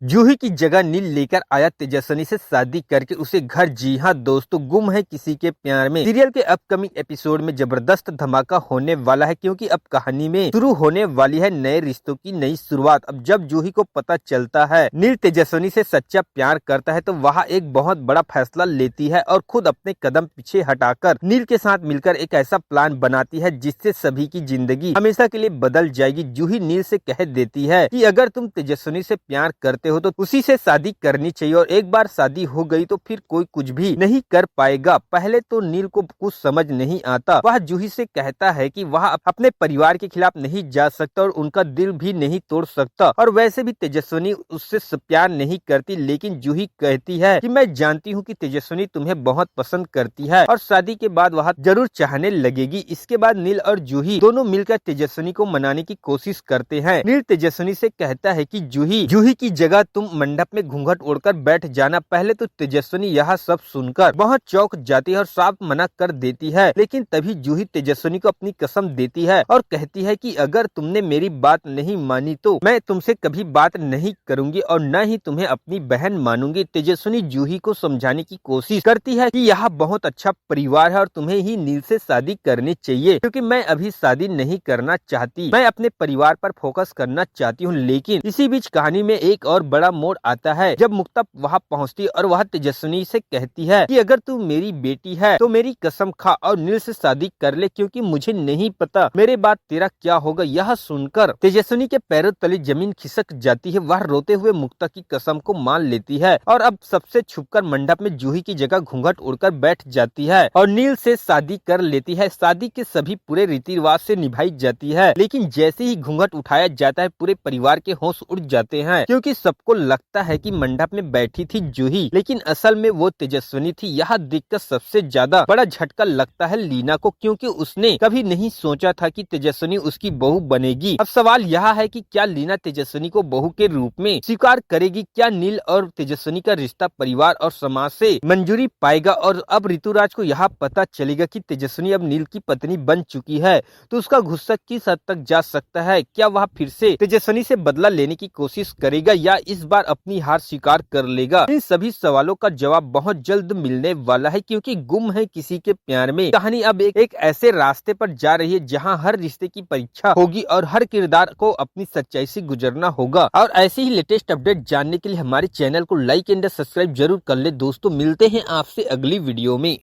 जूही की जगह नील लेकर आया तेजस्विनी से शादी करके उसे घर। जी हाँ दोस्तों, गुम है किसी के प्यार में सीरियल के अपकमिंग एपिसोड में जबरदस्त धमाका होने वाला है, क्योंकि अब कहानी में शुरू होने वाली है नए रिश्तों की नई शुरुआत। अब जब जूही को पता चलता है नील तेजस्विनी से सच्चा प्यार करता है, तो वह एक बहुत बड़ा फैसला लेती है और खुद अपने कदम पीछे हटाकर नील के साथ मिलकर एक ऐसा प्लान बनाती है जिससे सभी की जिंदगी हमेशा के लिए बदल जाएगी। जूही नील से कह देती है कि अगर तुम तेजस्विनी से प्यार करते हो तो उसी से शादी करनी चाहिए, और एक बार शादी हो गई तो फिर कोई कुछ भी नहीं कर पाएगा। पहले तो नील को कुछ समझ नहीं आता। वह जूही से कहता है कि वह अपने परिवार के खिलाफ नहीं जा सकता और उनका दिल भी नहीं तोड़ सकता, और वैसे भी तेजस्विनी उससे प्यार नहीं करती। लेकिन जूही कहती है कि मैं जानती हूँ कि तेजस्विनी तुम्हें बहुत पसंद करती है और शादी के बाद वह जरूर चाहने लगेगी। इसके बाद नील और जूही दोनों मिलकर तेजस्विनी को मनाने की कोशिश करते हैं। नील तेजस्विनी से कहता है कि जूही की जगह तुम मंडप में घूंघट ओढ़कर बैठ जाना। पहले तो तेजस्विनी यह सब सुनकर बहुत चौंक जाती है और साफ मना कर देती है, लेकिन तभी जूही तेजस्विनी को अपनी कसम देती है और कहती है कि अगर तुमने मेरी बात नहीं मानी तो मैं तुमसे कभी बात नहीं करूंगी और न ही तुम्हें अपनी बहन मानूंगी। तेजस्विनी जूही को समझाने की कोशिश करती है कि यह बहुत अच्छा परिवार है और तुम्हें ही नील से शादी करनी चाहिए, क्योंकि मैं अभी शादी नहीं करना चाहती, मैं अपने परिवार पर फोकस करना चाहती हूँ। लेकिन इसी बीच कहानी में एक और बड़ा मोड़ आता है जब मुक्ता वहाँ पहुँचती है और वह तेजस्विनी से कहती है कि अगर तू मेरी बेटी है तो मेरी कसम खा और नील से शादी कर ले, क्योंकि मुझे नहीं पता मेरे बाद तेरा क्या होगा। यह सुनकर तेजस्विनी के पैरों तले जमीन खिसक जाती है। वह रोते हुए मुक्ता की कसम को मान लेती है और अब सबसे छुपकर मंडप में जूही की जगह घूंघट उड़कर बैठ जाती है और नील से शादी कर लेती है। शादी के सभी पूरे रीति रिवाज से निभाई जाती है, लेकिन जैसे ही घूंघट उठाया जाता है पूरे परिवार के होश उड़ जाते हैं, क्योंकि सबको लगता है कि मंडप में बैठी थी जूही, लेकिन असल में वो तेजस्विनी थी। यह देखकर सबसे ज्यादा बड़ा झटका लगता है लीना को, क्योंकि उसने कभी नहीं सोचा था कि तेजस्विनी उसकी बहू बनेगी। अब सवाल यह है कि क्या लीना तेजस्विनी को बहू के रूप में स्वीकार करेगी? क्या नील और तेजस्विनी का रिश्ता परिवार और समाज से मंजूरी पाएगा? और अब ऋतुराज को यह पता चलेगा कि तेजस्विनी अब नील की पत्नी बन चुकी है, तो उसका गुस्सा किस हद तक जा सकता है? क्या वह फिर से तेजस्विनी से बदला लेने की कोशिश करेगा या इस बार अपनी हार स्वीकार कर लेगा? इन सभी सवालों का जवाब बहुत जल्द मिलने वाला है, क्योंकि गुम है किसी के प्यार में कहानी अब एक ऐसे रास्ते पर जा रही है जहां हर रिश्ते की परीक्षा होगी और हर किरदार को अपनी सच्चाई से गुजरना होगा। और ऐसे ही लेटेस्ट अपडेट जानने के लिए हमारे चैनल को लाइक एंड सब्सक्राइब जरूर कर ले दोस्तों। मिलते हैं आपसे अगली वीडियो में।